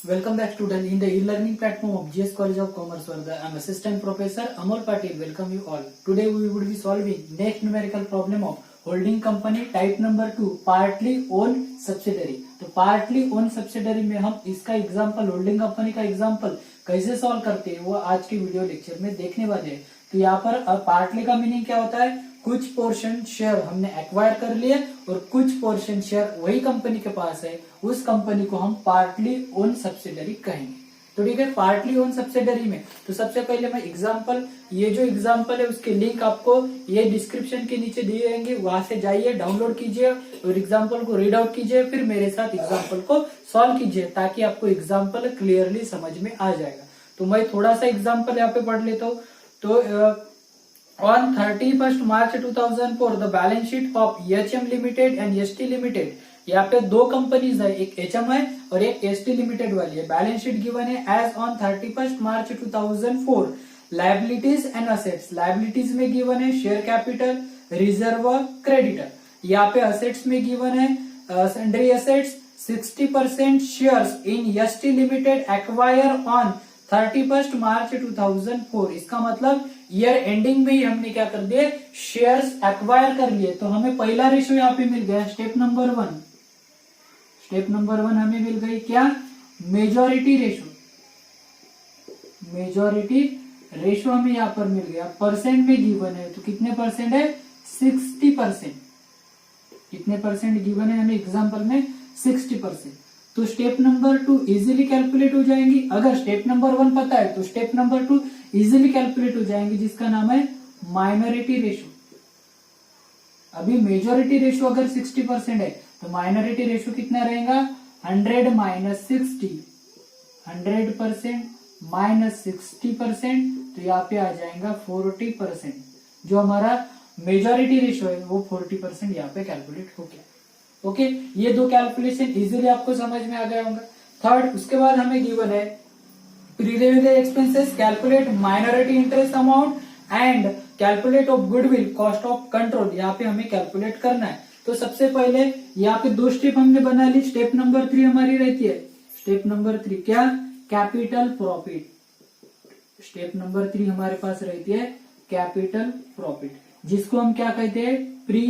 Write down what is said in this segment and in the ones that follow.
Welcome back students in the e-learning platform of GS College of Commerce Varda. I am Assistant Professor Amol Patil. Welcome you all. Today we would be solving next numerical problem of holding company type number 2 partly owned subsidiary. तो partly owned subsidiary में हम इसका example holding company का example कैसे solve करते हैं वो आज के वीडियो लेक्चर में देखने वाले हैं। तो यहाँ पर पार्टली का मीनिंग क्या होता है, कुछ पोर्शन शेयर हमने एक्वायर कर लिए और कुछ पोर्शन शेयर वही कंपनी के पास है, उस कंपनी को हम पार्टली ओन सब्सिडरी कहेंगे। तो ठीक है, पार्टली ओन सब्सिडरी में तो सबसे पहले मैं एग्जांपल, ये जो एग्जांपल है उसके लिंक आपको ये डिस्क्रिप्शन के नीचे दिए रहेंगे, वहां से जाइए, डाउनलोड कीजिए और एग्जांपल को रीड आउट कीजिए, फिर मेरे साथ एग्जांपल को सॉल्व कीजिए ताकि आपको एग्जांपल क्लियरली समझ में आ जाएगा। तो मैं थोड़ा सा एग्जाम्पल यहाँ पे पढ़ लेता हूँ। तो On 31st March 2004, the balance sheet of HM Limited and ST Limited, यहाँ पे दो कंपनीज है, एक HM है और एक ST Limited वाली है। बैलेंस शीट गिवन है as on 31st March 2004। Liabilities and assets, liabilities में गिवन है शेयर कैपिटल, रिजर्व, क्रेडिटर। यहाँ पे असेट्स में गिवन है sundry assets 60% shares in ST Limited acquire on 31st March 2004। इसका मतलब ईयर एंडिंग में ही हमने क्या कर दिए, शेयर्स एक्वायर कर लिए। तो हमें पहला रेशो यहाँ पे मिल गया, स्टेप नंबर वन हमें मिल गई क्या, मेजॉरिटी रेशो। मेजॉरिटी रेशो हमें यहाँ पर मिल गया, परसेंट में गिवन है तो कितने परसेंट है, 60%। कितने परसेंट गिवन है हमें एग्जाम्पल में, 60%। तो स्टेप नंबर 2 इजीली कैलकुलेट हो जाएंगी। अगर स्टेप नंबर 1 पता है तो स्टेप नंबर 2 इजीली कैलकुलेट हो जाएंगी, जिसका नाम है माइनॉरिटी रेशो। अभी मेजॉरिटी रेशो अगर 60% है तो माइनॉरिटी रेशो कितना रहेगा, 100 माइनस 60, 100% माइनस 60%, तो यहाँ पे आ जाएगा 40%। जो हमारा मेजॉरिटी रेशो है वो 40% यहाँ पे कैलकुलेट हो गया। ओके, ये दो कैलकुलेशन इजीली आपको समझ में आ गया होगा। थर्ड, उसके बाद हमें गिवन है preliminary expenses, calculate minority interest amount and calculate of goodwill, cost of control. यहाँ पे हमें कैलकुलेट करना है। तो सबसे पहले यहाँ पे दो स्टेप हमने बना ली। स्टेप नंबर 3 हमारी रहती है, स्टेप नंबर 3 क्या, कैपिटल प्रॉफिट। स्टेप नंबर 3 हमारे पास रहती है कैपिटल प्रॉफिट, जिसको हम क्या कहते हैं, प्री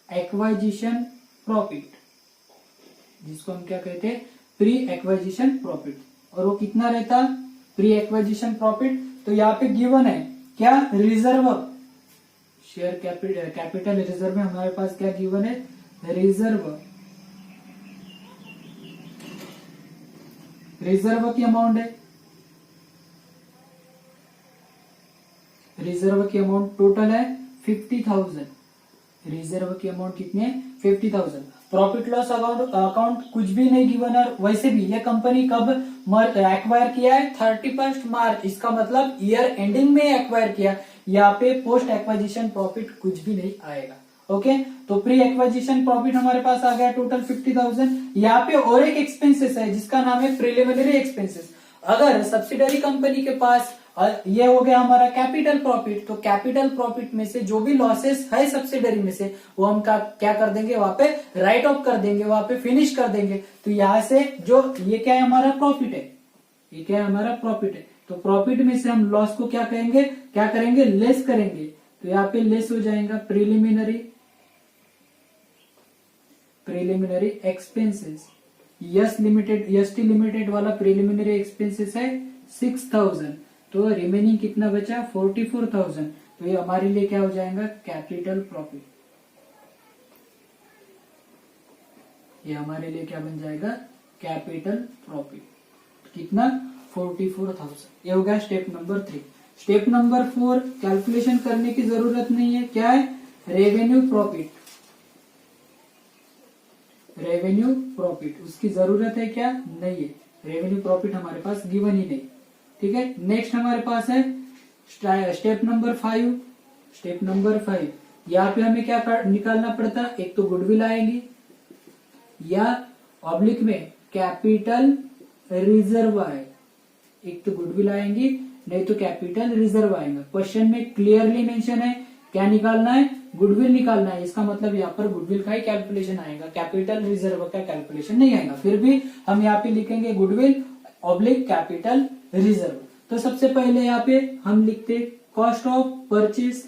एक्वाजिशन प्रॉफिट, जिसको हम क्या कहते हैं, प्री एक्वाजिशन प्रॉफिट। और वो कितना रहता, प्री एक्वाजिशन प्रॉफिट। तो यहाँ पे गिवन है क्या, रिजर्व, शेयर कैपिटल रिजर्व में हमारे पास क्या गिवन है, रिजर्व। रिजर्व की अमाउंट है, रिजर्व की अमाउंट टोटल है 50,000। रिजर्व की अमाउंट कितनी है, 50,000। प्रॉफिट लॉस अकाउंट कुछ भी नहीं गिवन है। वैसे भी ये कंपनी कब एक्वायर किया है, 31st मार्च। इसका मतलब ईयर एंडिंग में एक्वायर किया। यहाँ पे पोस्ट एक्वाजिशन प्रॉफिट कुछ भी नहीं आएगा। ओके, तो प्री एक्वाजिशन प्रॉफिट हमारे पास आ गया टोटल 50,000। यहाँ पे और एक एक्सपेंसेस है जिसका नाम है प्रिलिमिनरी एक्सपेंसेस। अगर सब्सिडरी कंपनी के पास ये हो गया हमारा कैपिटल प्रॉफिट, तो कैपिटल प्रॉफिट में से जो भी लॉसेस है सब्सिडरी में से वो हम क्या कर देंगे, वहां पे राइट ऑफ कर देंगे, वहां पे फिनिश कर देंगे। तो यहाँ से जो ये क्या है, हमारा प्रॉफिट है, ये क्या है, हमारा प्रॉफिट है। तो प्रॉफिट में से हम लॉस को क्या कहेंगे, क्या करेंगे, लेस करेंगे। तो यहाँ पे लेस हो जाएगा प्रिलिमिनरी एक्सपेंसेस। एसटी लिमिटेड वाला प्रिलिमिनरी एक्सपेंसेस है 6,000, तो रिमेनिंग कितना बचा, 44,000। तो ये हमारे लिए क्या हो जाएगा, कैपिटल प्रॉफिट। ये हमारे लिए क्या बन जाएगा, कैपिटल प्रॉफिट। कितना, 44,000। ये हो गया step number 3। Step number 4 calculation करने की जरूरत नहीं है, क्या है, रेवेन्यू प्रॉफिट। रेवेन्यू प्रॉफिट उसकी जरूरत है क्या, नहीं है। रेवेन्यू प्रॉफिट हमारे पास गिवन ही नहीं। ठीक है, नेक्स्ट हमारे पास है स्टेप नंबर 5। स्टेप नंबर 5, यहाँ पे हमें क्या निकालना पड़ता, एक तो गुडविल आएगी या ऑब्लिक में कैपिटल रिजर्व आए। एक तो गुडविल आएंगी, नहीं तो कैपिटल रिजर्व आएगा। क्वेश्चन में क्लियरली मेंशन है क्या निकालना है, गुडविल निकालना है, इसका मतलब यहाँ पर गुडविल का ही कैलकुलेशन आएगा, कैपिटल रिजर्व का कैलकुलेशन नहीं आएगा। फिर भी हम यहाँ पे लिखेंगे गुडविल ऑब्लिक कैपिटल रिजर्व। तो सबसे पहले यहाँ पे हम लिखते cost of purchase,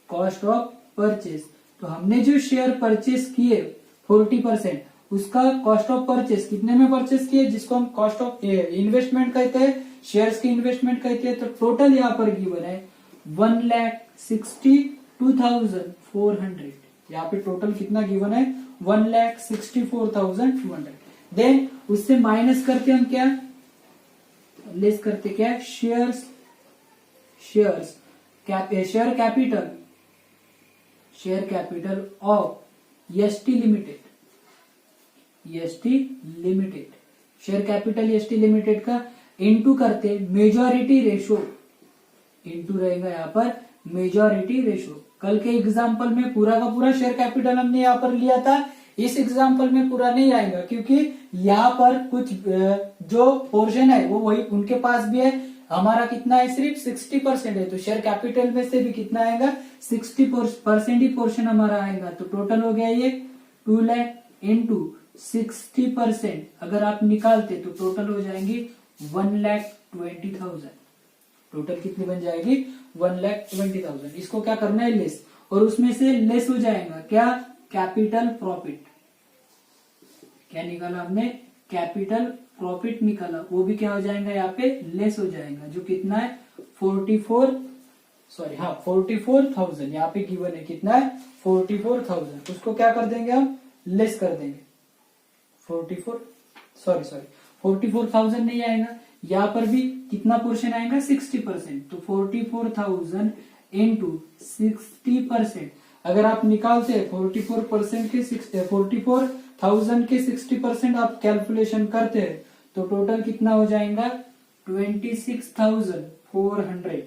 cost of purchase. तो हमने जो शेयर परचेज किए 40%, उसका कॉस्ट ऑफ परचेज कितने में परचेज किए, जिसको हम कॉस्ट ऑफ इन्वेस्टमेंट कहते हैं, शेयर्स की इन्वेस्टमेंट कहते हैं। तो टोटल यहाँ पर गिवन है 1,62,400। यहाँ पे टोटल कितना गिवन है 1,64,200। देन उससे माइनस करके हम क्या लेस करते, क्या shares, share capital, share capital of ST limited, ST limited, share capital ST limited का इनटू करते मेजॉरिटी रेशो, इनटू रहेगा यहाँ पर मेजॉरिटी रेशो। कल के एग्जाम्पल में पूरा का पूरा शेयर कैपिटल हमने यहाँ पर लिया था, इस एग्जाम्पल में पूरा नहीं आएगा क्योंकि यहाँ पर कुछ जो पोर्शन है वो वही उनके पास भी है, हमारा कितना है सिर्फ 60% है। तो शेयर कैपिटल में से भी कितना आएगा 60% ही पोर्शन हमारा आएगा। तो टोटल हो गया ये 2 लाख इंटू 60%, अगर आप निकालते तो टोटल हो जाएंगी 1,20,000। टोटल कितनी बन जाएगी 1,20,000। इसको क्या करना है लेस, और उसमें से लेस हो जाएगा क्या कैपिटल प्रॉफिट। क्या निकाला हमने कैपिटल प्रॉफिट निकाला, वो भी क्या हो जाएगा यहाँ पे लेस हो जाएगा, जो कितना है 44,000 यहाँ पे गिवन है, कितना है 44,000। उसको क्या कर देंगे हम लेस कर देंगे 44,000 नहीं आएगा, यहाँ पर भी कितना पोर्शन आएगा 60%। तो 44,000 इंटू 60%, अगर आप निकालते हैं 44% के 44,000 के 60% आप कैलकुलेशन करते हैं तो टोटल कितना हो जाएगा 26,400,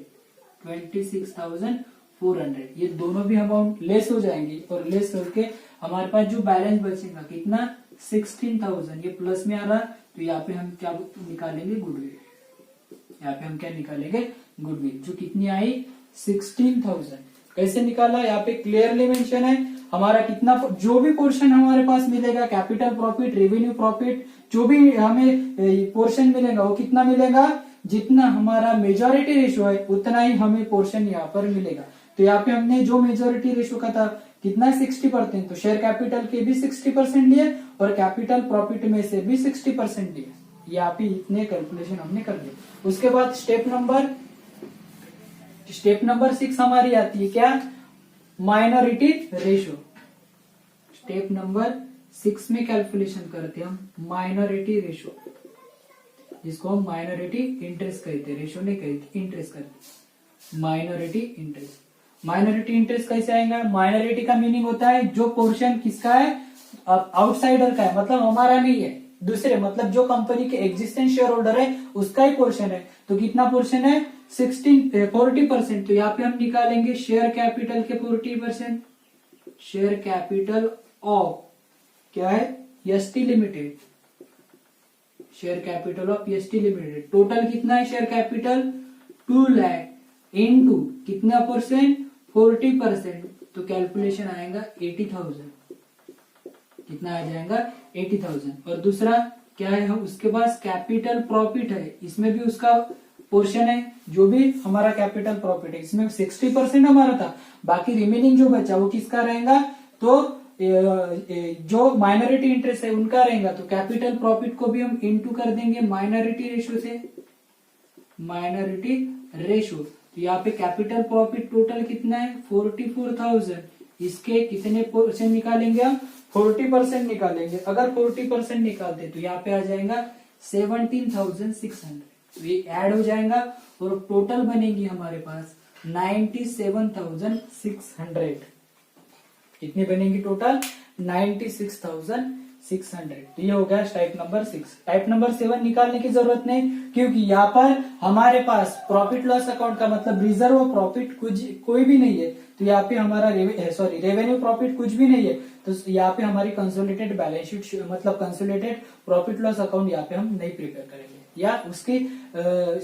26,400। ये दोनों भी अमाउंट लेस हो जाएंगे, और लेस करके हमारे पास जो बैलेंस बचेगा कितना 16,000। ये प्लस में आ रहा, तो यहाँ पे हम क्या निकालेंगे गुडविल, यहाँ पे हम क्या निकालेंगे गुडविल, जो कितनी आई 16,000। कैसे निकाला यहाँ पे क्लियरली मेंशन है, हमारा कितना जो भी पोर्शन हमारे पास मिलेगा कैपिटल प्रॉफिट, रेवेन्यू प्रॉफिट, जो भी हमें पोर्शन मिलेगा वो कितना मिलेगा, जितना हमारा मेजॉरिटी रेशो है उतना ही हमें पोर्शन यहाँ पर मिलेगा। तो यहाँ पे हमने जो मेजॉरिटी रेशो का था कितना 60%, तो शेयर कैपिटल के भी 60% लिए और कैपिटल प्रॉफिट में से भी 60% लिए। यहाँ पे इतने कैलकुलेशन हमने कर दिए। उसके बाद स्टेप नंबर 6 हमारी आती है क्या माइनॉरिटी रेशो। स्टेप नंबर 6 में कैलकुलेशन करते हैं हम माइनॉरिटी रेशो, जिसको हम माइनॉरिटी इंटरेस्ट कहते हैं, रेशो नहीं कहते, इंटरेस्ट कहते। माइनॉरिटी इंटरेस्ट कैसे आएगा, माइनॉरिटी का मीनिंग होता है जो पोर्शन किसका है आउटसाइडर का है, मतलब हमारा नहीं है, दूसरे मतलब जो कंपनी के एग्जिस्टेंट शेयर होल्डर है उसका ही पोर्शन है। तो कितना पोर्शन है 40%। तो यहाँ पे हम निकालेंगे शेयर कैपिटल के 40%, शेयर कैपिटल ऑफ क्या है ST limited, share capital of ST limited. Total कितना है शेयर कैपिटल 2 लाख इंटू कितना परसेंट 40%, तो कैलकुलेशन आएगा 80,000। कितना आ जाएगा 80,000। और दूसरा क्या है, उसके पास कैपिटल प्रॉफिट है, इसमें भी उसका पोर्शन है, जो भी हमारा कैपिटल प्रॉफिट है इसमें 60% हमारा था, बाकी रिमेनिंग जो बचा वो किसका रहेगा, तो जो माइनॉरिटी इंटरेस्ट है उनका रहेगा। तो कैपिटल प्रॉफिट को भी हम इनटू कर देंगे माइनॉरिटी रेशो से, माइनॉरिटी रेशो। तो यहाँ पे कैपिटल प्रॉफिट टोटल कितना है 44,000, इसके कितने परसेंट निकालेंगे हम 40% निकालेंगे। अगर 40% निकालते तो यहाँ पे आ जाएगा 17,600, तो ये ऐड हो जाएगा और टोटल बनेगी हमारे पास 97,600। कितनी बनेगी टोटल 96,600। तो ये हो गया टाइप नंबर 6। टाइप नंबर 7 निकालने की जरूरत नहीं, क्योंकि यहाँ पर हमारे पास प्रॉफिट लॉस अकाउंट का मतलब रिजर्व प्रॉफिट कुछ कोई भी नहीं है। तो यहाँ पे हमारा रेवेन्यू प्रॉफिट कुछ भी नहीं है, तो यहाँ पे हमारी कंसोलिडेटेड बैलेंस शीट मतलब कंसोलिडेटेड प्रॉफिट लॉस अकाउंट यहाँ पे हम नहीं प्रिपेयर करेंगे, या उसकी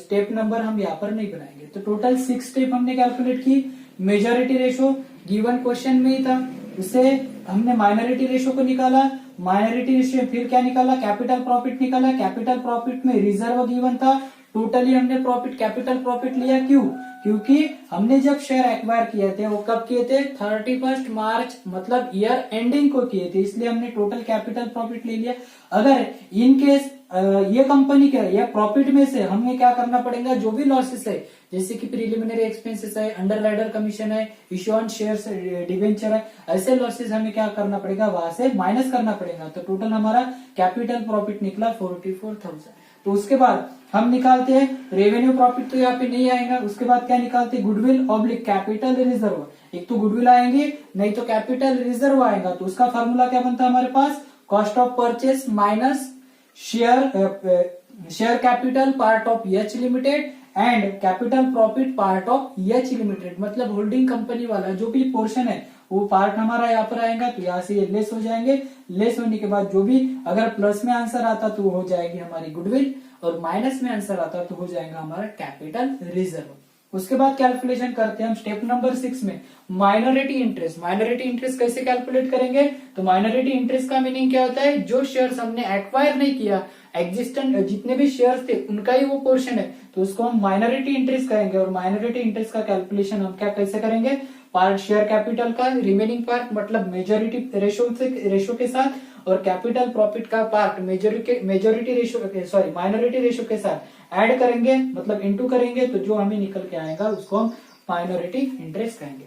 स्टेप नंबर हम यहाँ पर नहीं बनाएंगे। तो टोटल 6 स्टेप हमने कैलकुलेट की। मेजॉरिटी रेशो गिवन क्वेश्चन में ही था, उससे हमने माइनॉरिटी रेशो को निकाला, माइनॉरिटी रेशो फिर क्या निकाला, कैपिटल प्रॉफिट निकाला, कैपिटल प्रॉफिट में रिजर्व गिवन था, टोटली हमने प्रॉफिट कैपिटल प्रॉफिट लिया। क्यों? क्योंकि हमने जब शेयर एक्वायर किए थे वो कब किए थे, 31 मार्च मतलब ईयर एंडिंग को किए थे, इसलिए हमने टोटल कैपिटल प्रॉफिट ले लिया। अगर इन केस ये कंपनी का या प्रॉफिट में से हमें क्या करना पड़ेगा, जो भी लॉसेस है जैसे कि प्रीलिमिनरी एक्सपेंसेस है, अंडर राइडर कमीशन है, इश्यू ऑन शेयर्स डिवेंचर है, ऐसे लॉसेस हमें क्या करना पड़ेगा, वहां से माइनस करना पड़ेगा। तो टोटल हमारा कैपिटल प्रॉफिट निकला 44,000। तो उसके बाद हम निकालते हैं रेवेन्यू प्रॉफिट, तो यहाँ पे नहीं आएगा। उसके बाद क्या निकालते हैं, गुडविल ऑब्लिक कैपिटल रिजर्व। एक तो गुडविल आएंगे, नहीं तो कैपिटल रिजर्व आएगा। तो उसका फॉर्मूला क्या बनता है हमारे पास, cost of purchase minus share capital part of H limited and capital profit part of H limited. मतलब होल्डिंग कंपनी वाला जो भी पोर्शन है वो पार्ट हमारा यहाँ पर आएगा, तो यहाँ से ये लेस हो जाएंगे। लेस होने के बाद जो भी अगर प्लस में आंसर आता तो हो जाएगी हमारी गुडविल, और माइनस में आंसर आता तो हो जाएगा हमारा कैपिटल रिजर्व। उसके बाद कैलकुलेशन करते हैं हम स्टेप नंबर 6 में माइनॉरिटी इंटरेस्ट। माइनॉरिटी इंटरेस्ट कैसे कैलकुलेट करेंगे, तो माइनॉरिटी इंटरेस्ट का मीनिंग क्या होता है, जो शेयर्स हमने एक्वायर नहीं किया, एग्जिस्टेंट जितने भी शेयर्स थे उनका ही वो पोर्शन है, तो उसको हम माइनॉरिटी इंटरेस्ट कहेंगे। और माइनॉरिटी इंटरेस्ट का कैलकुलेशन हम क्या कैसे करेंगे, पार्ट शेयर कैपिटल का रिमेनिंग पार्ट मतलब मेजोरिटी रेशो के साथ, और कैपिटल प्रॉफिट का part majority ratio sorry minority ratio के साथ ऐड करेंगे, मतलब इनटू करेंगे, तो जो हमें निकल के आएगा उसको हम माइनॉरिटी इंटरेस्ट कहेंगे।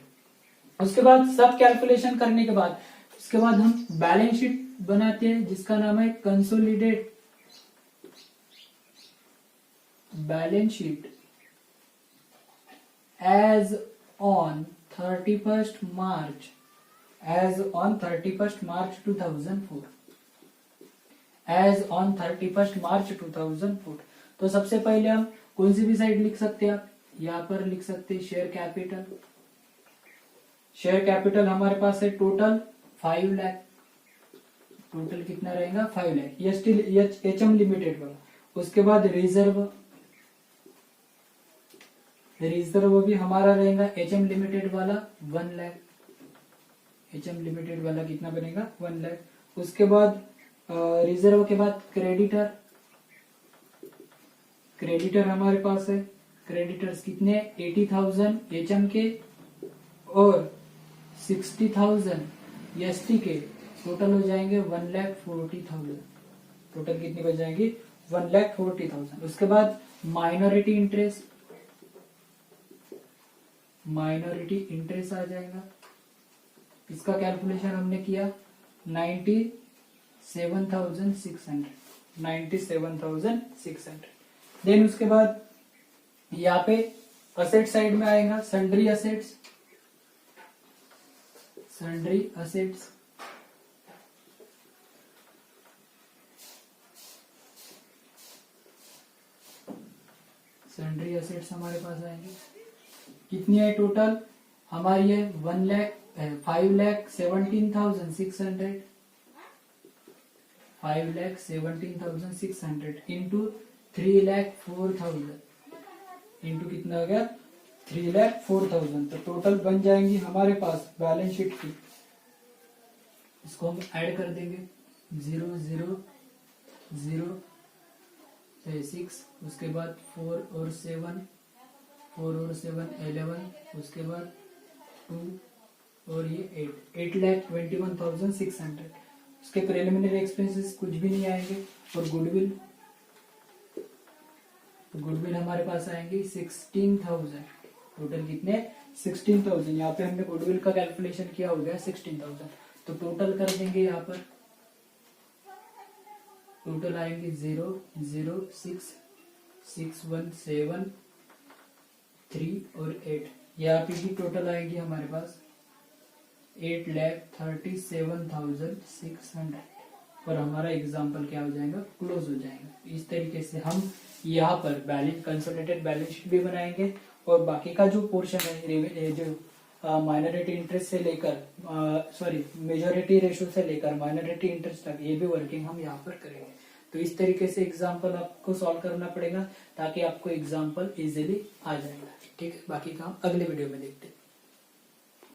उसके बाद सब कैलकुलेशन करने के बाद उसके बाद हम बैलेंस शीट बनाते हैं जिसका नाम है consolidate balance sheet as on 31st March 2004 as on 31st March 2004। तो सबसे पहले हम कौन सी भी साइड लिख सकते हैं, आप यहाँ पर लिख सकते हैं शेयर कैपिटल। शेयर कैपिटल हमारे पास है टोटल 5 लाख। टोटल कितना रहेगा, 5 लाख एचएम लिमिटेड वाला। उसके बाद रिजर्व भी हमारा रहेगा एचएम लिमिटेड वाला 1 लाख। एचएम लिमिटेड वाला कितना बनेगा, 1 लाख। उसके बाद रिजर्व के बाद क्रेडिटर हमारे पास है। क्रेडिटर्स कितने, 80,000 एचएम के और 60,000 एसटी के, टोटल हो जाएंगे 1,40,000। टोटल कितनी बच जाएंगी, 1,40,000। उसके बाद माइनॉरिटी इंटरेस्ट आ जाएगा। इसका कैलकुलेशन हमने किया 97,600। देन उसके बाद यहाँ पे असेट साइड में आएगा सन्ड्री असेट्स। सन्ड्री असेट्स हमारे पास आएंगे। कितनी है टोटल हमारी है 5,17,600 इंटू 3,04,000 इंटू कितना हो गया 3,04,000। तो टोटल बन जाएंगी हमारे पास बैलेंस शीट की। इसको हम ऐड कर देंगे 0 0 0 6, उसके बाद 4 और 7 11, उसके बाद 2 और ये 8,21,600। उसके प्रिलिमिनरी एक्सपेंसेस कुछ भी नहीं आएंगे। और गुडविल हमारे पास आएंगे 16,000। टोटल कितने 16,000। यहाँ पे हमने गुडविल का कैलकुलेशन किया हो गया 16,000। तो टोटल कर देंगे यहाँ पर, टोटल आएंगे 0 0 6 6 1 7 3 और 8। यहाँ पे भी टोटल आएगी हमारे पास 8,37,600। और हमारा एग्जाम्पल क्या हो जाएगा, क्लोज हो जाएगा। इस तरीके से हम यहाँ पर कंसोलिडेटेड बैलेंस शीट भी बनाएंगे, और बाकी का जो पोर्शन है जो माइनॉरिटी इंटरेस्ट से लेकर मेजॉरिटी रेशो से लेकर माइनॉरिटी इंटरेस्ट तक ये भी वर्किंग हम यहाँ पर करेंगे। तो इस तरीके से एग्जाम्पल आपको सॉल्व करना पड़ेगा ताकि आपको एग्जाम्पल इजीली आ जाएगा। ठीक है, बाकी का हम अगले वीडियो में देखते हैं।